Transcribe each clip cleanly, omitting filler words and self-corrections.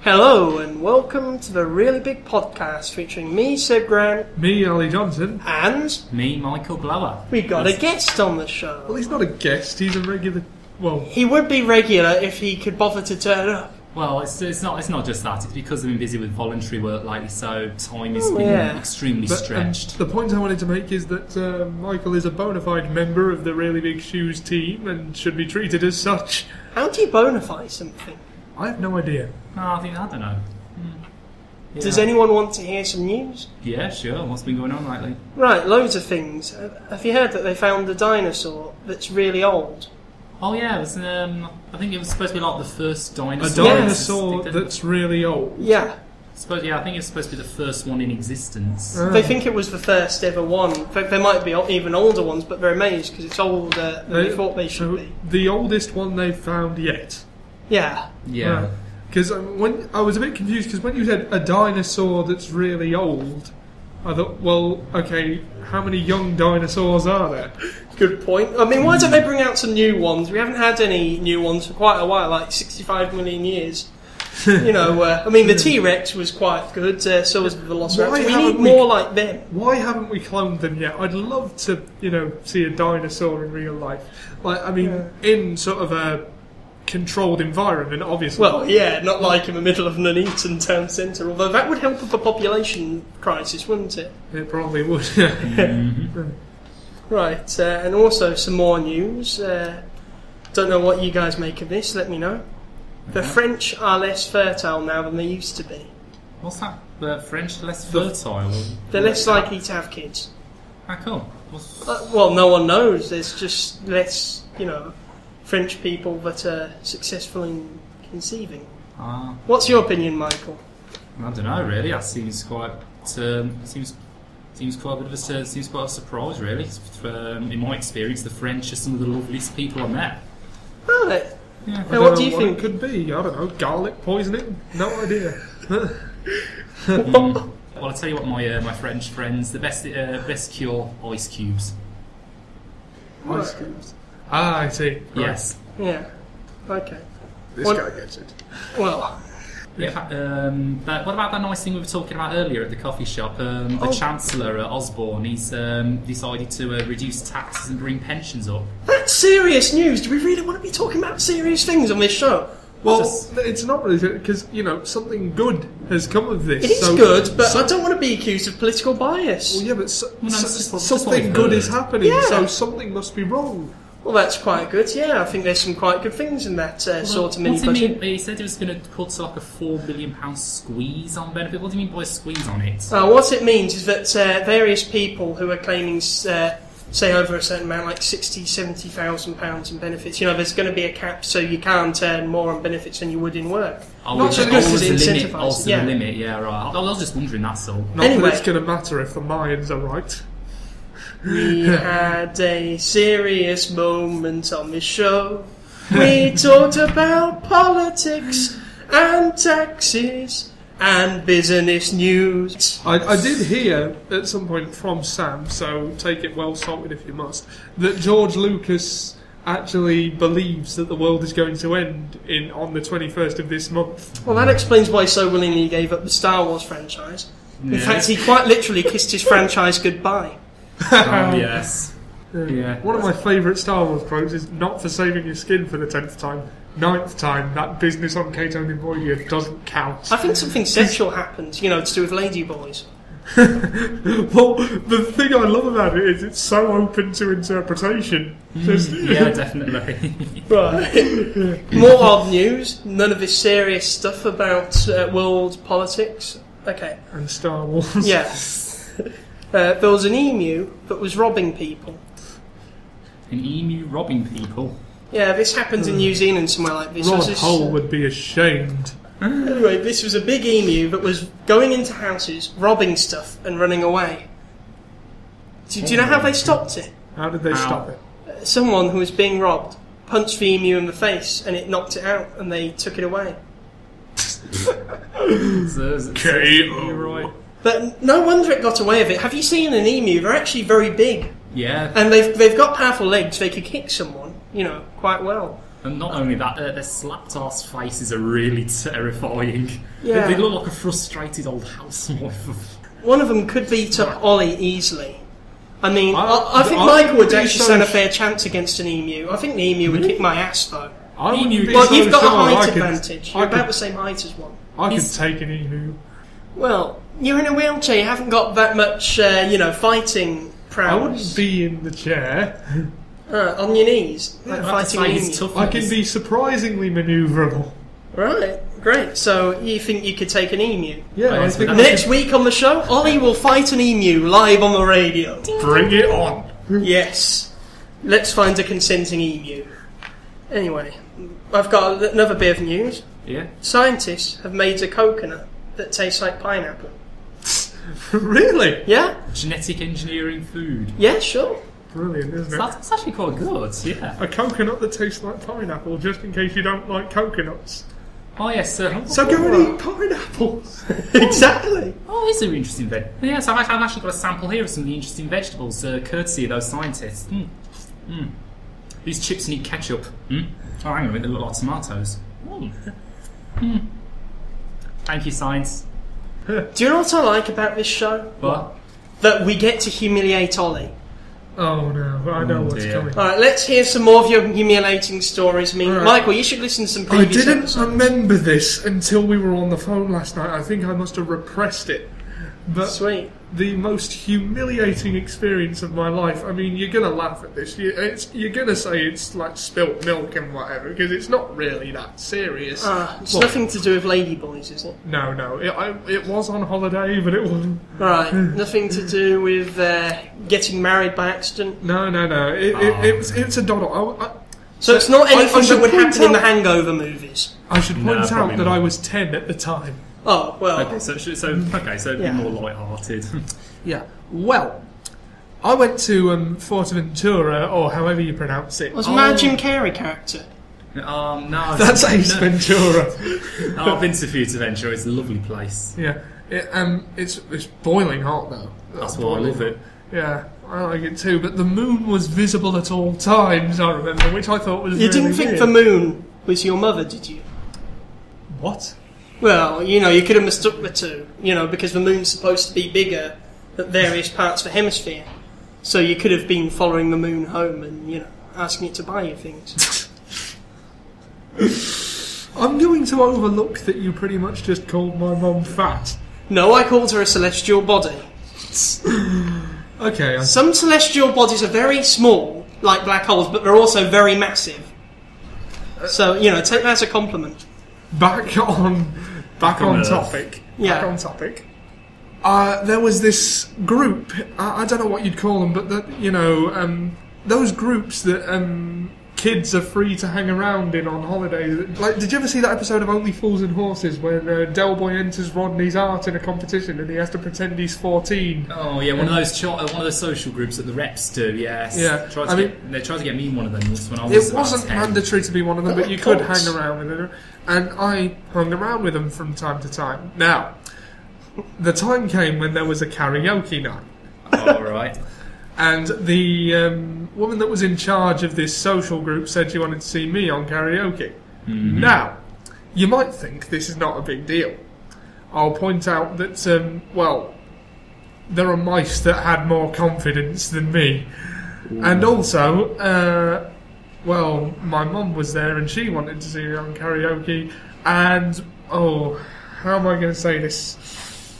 Hello and welcome to the Really Big Podcast featuring me, Seb Grant. Me, Ollie Johnson. And... me, Michael Blower. We got a guest on the show. Well, he's not a guest, he's a regular... Well... He would be regular if he could bother to turn up. Well, it's not just that. It's because I've been busy with voluntary work lately, so time has been extremely stretched. The point I wanted to make is that Michael is a bona fide member of the Really Big Shoes team and should be treated as such. How do you bona fide something? I have no idea. I don't know. Yeah. Does anyone want to hear some news? Yeah, sure. What's been going on lately? Right, loads of things. Have you heard that they found a dinosaur that's really old? Oh yeah, it was, I think it was supposed to be like the first dinosaur. A dinosaur that's really old? Yeah. I think it's supposed to be the first one in existence. They think it was the first ever one. In fact, there might be even older ones, but they're amazed because it's older than they thought they should be. The oldest one they've found yet? Yeah. Yeah. Because when I was a bit confused, because when you said a dinosaur that's really old, I thought, well, okay, how many young dinosaurs are there? Good point. I mean, why don't they bring out some new ones? We haven't had any new ones for quite a while, like 65 million years. You know, I mean, the T-Rex was quite good, so was the Velociraptor. We need more like them. Why haven't we cloned them yet? I'd love to, see a dinosaur in real life. Like, I mean, in sort of a controlled environment, obviously. Well, yeah, not like in the middle of Nuneaton town centre, although that would help with the population crisis, wouldn't it? It probably would. Right, and also some more news. Don't know what you guys make of this, let me know. The French are less fertile now than they used to be. What's that? The French less fertile? They're less likely to have kids. How come? Well, no one knows. There's just less, French people that are successful in conceiving. What's your opinion, Michael? I don't know, really. That seems quite seems quite a bit of seems quite a surprise, really. In my experience, the French are some of the loveliest people I've met. Right. Yeah. Now, what do you think it could be? I don't know. Garlic poisoning? No idea. Well, I'll tell you what, my French friends, the best cure: ice cubes. Ice cubes. Ah, I see. Right. Yes. Yeah. Okay. This guy gets it. Well. Yeah. But what about that nice thing we were talking about earlier at the coffee shop? The Chancellor Osborne, he's decided to reduce taxes and bring pensions up. That's serious news. Do we really want to be talking about serious things on this show? Well, it's not really, because, something good has come of this. It is good, but I don't want to be accused of political bias. Well, yeah, but something good is happening, so something must be wrong. Well, that's quite good, yeah. I think there's some quite good things in that sort of mini-budget. He said he was going to put like a £4 billion squeeze on benefit. What do you mean by squeeze on it? What it means is that various people who are claiming, say, over a certain amount, like £60,000, £70,000 in benefits, there's going to be a cap, so you can't earn more on benefits than you would in work. Not just because it's incentivised. The limit, yeah, right. I was just wondering, that's all. Not that it's going to matter if the Mayans are right. We had a serious moment on this show. We talked about politics and taxes and business news. I did hear at some point from Sam, so take it well salted if you must, that George Lucas actually believes that the world is going to end on the 21st of this month. Well, that explains why he so willingly gave up the Star Wars franchise. In fact, he quite literally kissed his franchise goodbye. Oh, yes. Yeah. One of my favourite Star Wars quotes is, "Not for saving your skin for the 10th time. 9th time, that business on Cato Nevoya doesn't count." I think something sexual happened, to do with ladyboys. Well, the thing I love about it is it's so open to interpretation. Yeah, definitely. Right. More odd news. None of this serious stuff about world politics. Okay. And Star Wars. Yes. There was an emu that was robbing people. An emu robbing people? Yeah, this happens in New Zealand somewhere like this. Rod Hull would be ashamed. Anyway, this was a big emu that was going into houses, robbing stuff and running away. Do you know how they stopped it? How did they stop it? Someone who was being robbed punched the emu in the face and it knocked it out and they took it away. You're right. But no wonder it got away with it. Have you seen an emu? They're actually very big. Yeah. And they've got powerful legs. They could kick someone, quite well. And not only that, their slapped arse faces are really terrifying. Yeah. They look like a frustrated old housewife. One of them could beat up Ollie easily. I mean, I think Michael would actually stand a fair chance against an emu. I think the emu would kick my ass, though. You've got a height advantage. You're about the same height as one. I could take an emu. Well, you're in a wheelchair. You haven't got that much, fighting prowess. I wouldn't be in the chair. On your knees, like fighting an emu. I can be surprisingly manoeuvrable. Right, great. So you think you could take an emu? Yeah, I think next week on the show, Ollie will fight an emu live on the radio. Bring it on. Yes. Let's find a consenting emu. Anyway, I've got another bit of news. Yeah. Scientists have made a coconut that tastes like pineapple. Really? Yeah? Genetic engineering food. Yeah, sure. Brilliant, isn't it? That's actually quite good, yeah. A coconut that tastes like pineapple, just in case you don't like coconuts. Oh, yes, sir. So go and eat pineapples. Exactly. Oh, these are interesting veg. Yes, I've actually got a sample here of some of the interesting vegetables, courtesy of those scientists. These chips need ketchup. Oh, hang on a minute, they look like tomatoes. Thank you, science. Do you know what I like about this show? What? That we get to humiliate Ollie. Oh no, I know what's coming. Alright, let's hear some more of your humiliating stories. I mean, right. Michael, you should listen to some previous episodes. Remember this until we were on the phone last night. I think I must have repressed it. But sweet. The most humiliating experience of my life. I mean, you're going to laugh at this. You're going to say it's like spilt milk and whatever, because it's not really that serious. It's nothing to do with ladyboys, is it? No. It was on holiday, but it wasn't. Right. Nothing to do with getting married by accident? No. It's a doddle. So it's not anything that would happen in the Hangover movies? I should point out that I was 10 at the time. Oh, well... Okay, so be more light-hearted. Yeah. Well, I went to Fortaventura, or however you pronounce it. Was a Jim Carrey character? No. That's Ace Ventura. I've been to Fortaventura. It's a lovely place. Yeah. It's boiling hot, though. That's why I love it. Yeah, I like it too. But the moon was visible at all times, I remember, which I thought was You didn't think the moon was your mother, did you? What? Well, you could have mistook the two, because the moon's supposed to be bigger at various parts of the hemisphere. So you could have been following the moon home and, asking it to buy you things. I'm going to overlook that you pretty much just called my mum fat. No, I called her a celestial body. Okay. Some celestial bodies are very small, like black holes, but they're also very massive. So, take that as a compliment. Back on topic. Yeah. Back on topic. There was this group. I don't know what you'd call them, but those groups that kids are free to hang around in on holidays. Like, did you ever see that episode of Only Fools and Horses when Del Boy enters Rodney's art in a competition and he has to pretend he's 14? Oh yeah, one of those social groups that the reps do. Yes. Yeah. They tried to get me in one of them when I was. It wasn't mandatory to be one of them, but you could hang around with them, and I hung around with them from time to time. Now, the time came when there was a karaoke night. All right. And the woman that was in charge of this social group said she wanted to see me on karaoke. Mm-hmm. Now, you might think this is not a big deal. I'll point out that, there are mice that had more confidence than me. Ooh. And also, my mum was there and she wanted to see me on karaoke. And, how am I going to say this?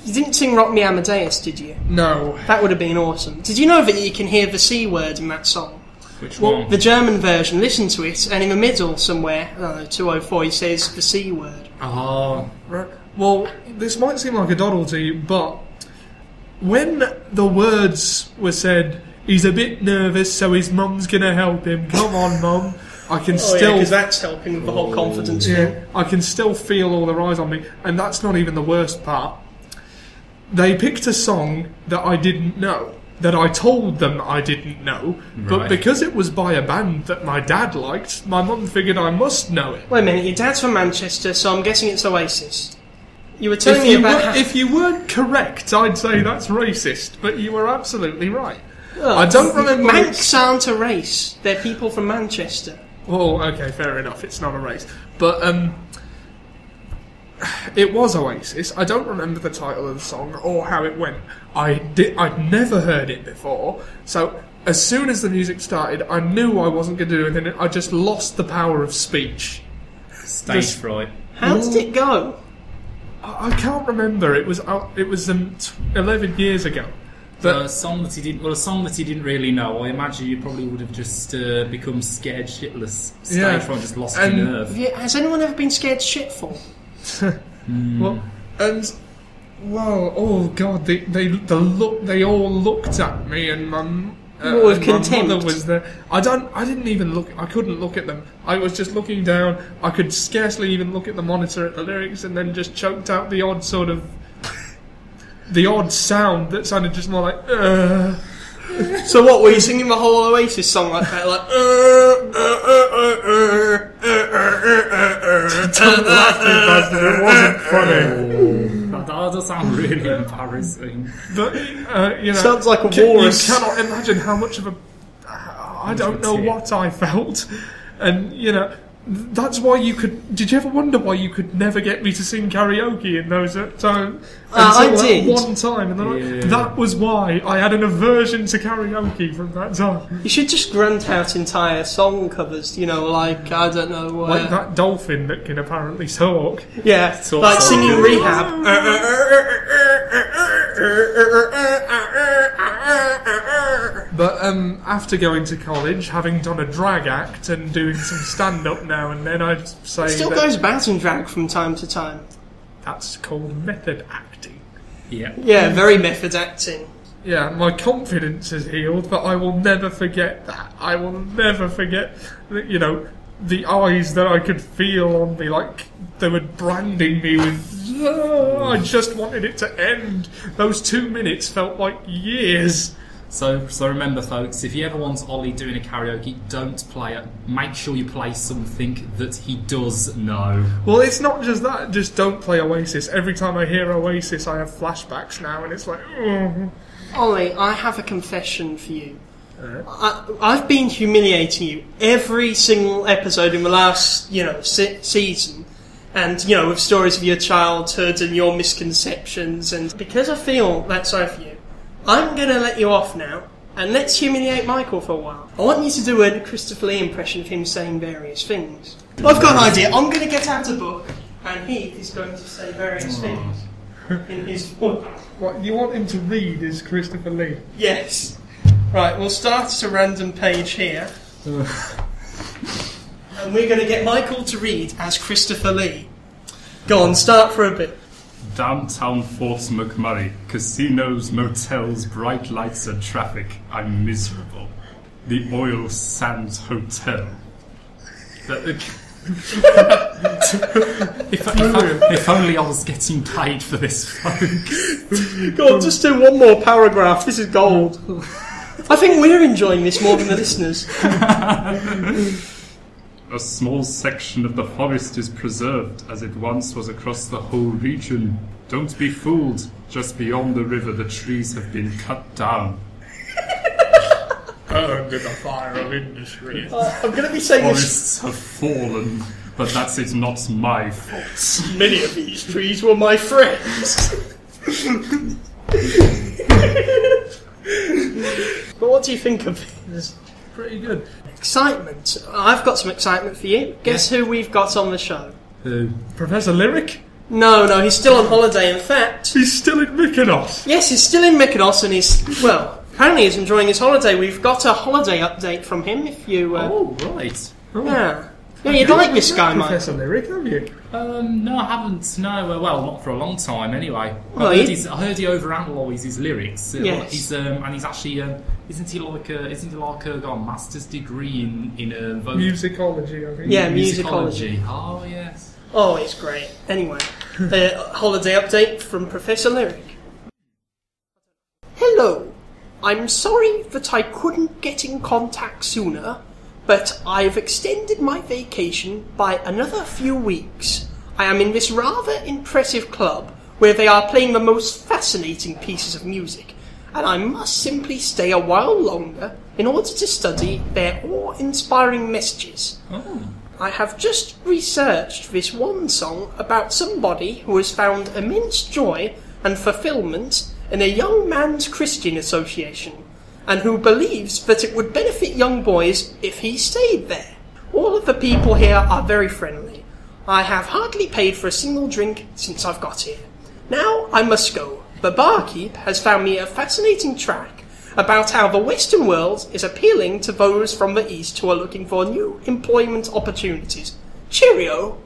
You didn't sing Rock Me Amadeus, did you? No. That would have been awesome. Did you know that you can hear the C word in that song? Which one? The German version. Listen to it, and in the middle somewhere, 204, he says the C word. Oh. Right. Well, this might seem like a doddle to you, but when the words were said, he's a bit nervous, so his mum's going to help him. Come on, mum. I can still... because that's helping with the whole confidence thing. I can still feel all their eyes on me, and that's not even the worst part. They picked a song that I didn't know, that I told them I didn't know, but because it was by a band that my dad liked, my mum figured I must know it. Wait a minute, your dad's from Manchester, so I'm guessing it's Oasis. You were telling me about... If you weren't correct, I'd say that's racist, but you were absolutely right. I don't remember... Manx aren't a race, they're people from Manchester. Well, okay, fair enough. It's not a race, but it was Oasis. I don't remember the title of the song or how it went. I'd never heard it before, so as soon as the music started, I knew I wasn't going to do anything. I just lost the power of speech. Stage fright. How did it go? I can't remember. It was 11 years ago. But a song that he didn't really know. I imagine you probably would have just become scared shitless. Stage fright, just lost your nerve. Has anyone ever been scared shitful? Well, oh god, they all looked at me, and with contempt. My mother was there. I didn't even look. I couldn't look at them. I was just looking down. I could scarcely even look at the monitor at the lyrics, and then just choked out the odd sound that sounded just more like. So what, were you singing the whole Oasis song like that? Like, Don't laugh at me, it wasn't funny. That does sound really embarrassing. But, sounds like a walrus. You cannot imagine how much of a... I don't know what I felt. And, that's why you could... Did you ever wonder why you could never get me to sing karaoke in those times? I did. One time, and then that was why I had an aversion to karaoke from that time. You should just grunt out entire song covers, like, I don't know... like that dolphin that can apparently talk. Yeah, like singing Rehab. But after going to college, having done a drag act and doing some stand-up now and then, I'd say it still goes about in drag from time to time. That's called method acting. Yeah. Yeah, very method acting. Yeah, my confidence is healed, but I will never forget that. I will never forget, the eyes that I could feel on me, like they were branding me with... I just wanted it to end. Those 2 minutes felt like years. So remember, folks, if you ever want Ollie doing a karaoke, don't play it. Make sure you play something that he does know. Well, it's not just that. Just don't play Oasis. Every time I hear Oasis, I have flashbacks now, and it's like... Ollie, I have a confession for you. I've been humiliating you every single episode in the last, season. And, with stories of your childhood and your misconceptions. And because I feel that sorry for you, I'm going to let you off now, and let's humiliate Michael for a while. I want you to do a Christopher Lee impression of him saying various things. I've got an idea. I'm going to get out a book, and he is going to say various things in his book. What, you want him to read is Christopher Lee? Yes. Right, we'll start at a random page here. And we're going to get Michael to read as Christopher Lee. Go on, start for a bit. Downtown Fort McMurray, casinos, motels, bright lights and traffic. I'm miserable. The Oil Sands Hotel. If only I was getting paid for this, folks. Go on, just do one more paragraph. This is gold. I think we're enjoying this more than the listeners. A small section of the forest is preserved, as it once was across the whole region. Don't be fooled. Just beyond the river, the trees have been cut down. Burned in the fire of industry. I'm going to be saying Forests have fallen, but that's it, not my fault. Many of these trees were my friends. But what do you think of this? Pretty good. Excitement. I've got some excitement for you. Guess who we've got on the show? Who? Professor Lirrick? No, he's still on holiday. In fact, he's still in Mykonos. Yes, he's still in Mykonos, and apparently he's enjoying his holiday. We've got a holiday update from him. If you, oh right, yeah, you'd like this guy, Mike. Professor Lirrick, have you? No, I haven't. No, well, not for a long time, anyway. Well, I heard he overanalyses his lyrics. Yes. And he's actually isn't he like got a master's degree in musicology? I think. Yeah, musicology. Oh yes. Oh, it's great. Anyway, holiday update from Professor Lirrick. Hello. I'm sorry that I couldn't get in contact sooner, but I've extended my vacation by another few weeks. I am in this rather impressive club where they are playing the most fascinating pieces of music, and I must simply stay a while longer in order to study their awe-inspiring messages. Oh. I have just researched this one song about somebody who has found immense joy and fulfillment in a young man's Christian association, and who believes that it would benefit young boys if he stayed there. All of the people here are very friendly. I have hardly paid for a single drink since I've got here. Now I must go. The barkeep has found me a fascinating track about how the Western world is appealing to those from the East who are looking for new employment opportunities. Cheerio!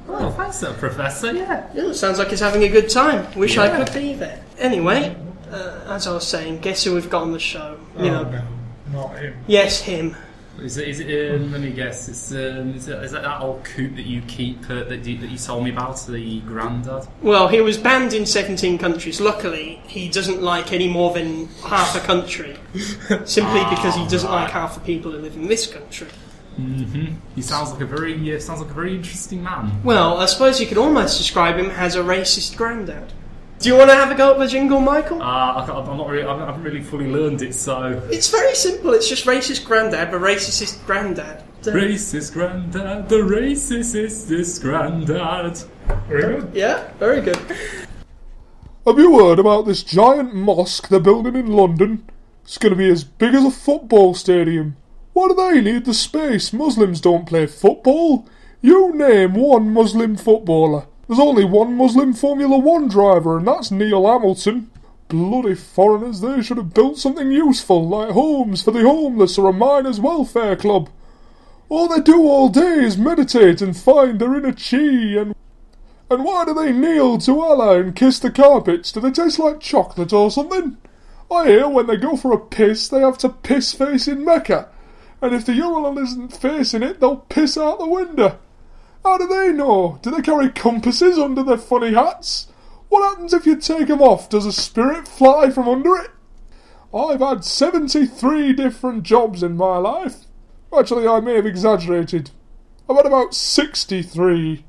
Oh, thanks, Professor. Yeah, sounds like he's having a good time. Wish I could be there. Anyway, as I was saying, guess who we've got on the show? No, not him. Yes, him. Is it? Let me guess. Is that old coot that you keep that you told me about, the Grandad? Well, he was banned in 17 countries. Luckily, he doesn't like any more than half a country, simply because he doesn't like half the people who live in this country. Mm-hmm. He sounds like a very interesting man. Well, I suppose you could almost describe him as a racist Grandad. Do you want to have a go at the jingle, Michael? I haven't really fully learned it, so... It's very simple. It's just racist Grandad, the racist Grandad. Racist Grandad, the racist Grandad. Very good. Yeah, very good. Have you heard about this giant mosque they're building in London? It's going to be as big as a football stadium. Why do they need the space? Muslims don't play football. You name one Muslim footballer. There's only one Muslim Formula 1 driver, and that's Neil Hamilton. Bloody foreigners, they should have built something useful, like homes for the homeless or a miners' welfare club. All they do all day is meditate and find their inner chi, and why do they kneel to Allah and kiss the carpets? Do they taste like chocolate or something? I hear when they go for a piss, they have to piss facing Mecca, and if the urinal isn't facing it, they'll piss out the window. How do they know? Do they carry compasses under their funny hats? What happens if you take them off? Does a spirit fly from under it? I've had 73 different jobs in my life. Actually, I may have exaggerated. I've had about 63.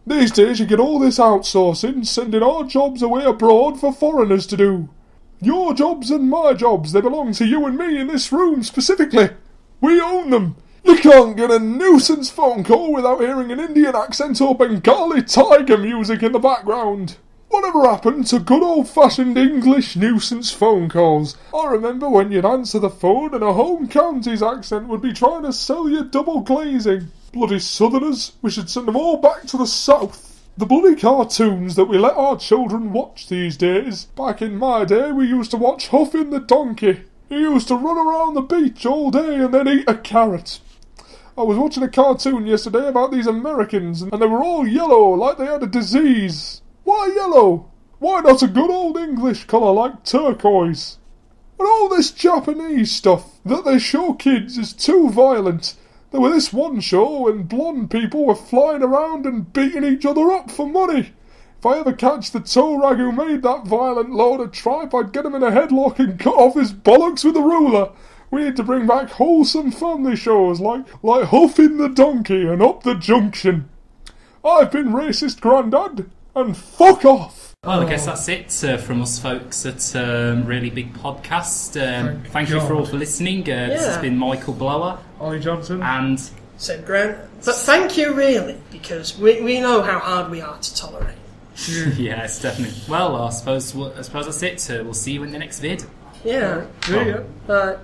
These days you get all this outsourcing, sending our jobs away abroad for foreigners to do. Your jobs and my jobs, they belong to you and me in this room specifically. We own them. You can't get a nuisance phone call without hearing an Indian accent or Bengali tiger music in the background. Whatever happened to good old-fashioned English nuisance phone calls? I remember when you'd answer the phone and a home counties accent would be trying to sell you double glazing. Bloody southerners, we should send them all back to the south. The bloody cartoons that we let our children watch these days. Back in my day we used to watch Huffin' the Donkey. He used to run around the beach all day and then eat a carrot. I was watching a cartoon yesterday about these Americans, and they were all yellow, like they had a disease. Why yellow? Why not a good old English colour like turquoise? And all this Japanese stuff that they show kids is too violent. There was this one show when blonde people were flying around and beating each other up for money. If I ever catch the toe rag who made that violent load of tripe, I'd get him in a headlock and cut off his bollocks with a ruler. We need to bring back wholesome family shows like Huffin' the Donkey and Up the Junction. I've been racist Grandad, and fuck off! Well, I guess that's it from us folks at Really Big Podcast. Thank you for all for listening. This has been Michael Blower. Ollie Johnson. And... said Grant. But thank you, really, because we know how hard we are to tolerate. Yes, definitely. Well, I suppose that's it. We'll see you in the next vid. Yeah. See ya. Bye.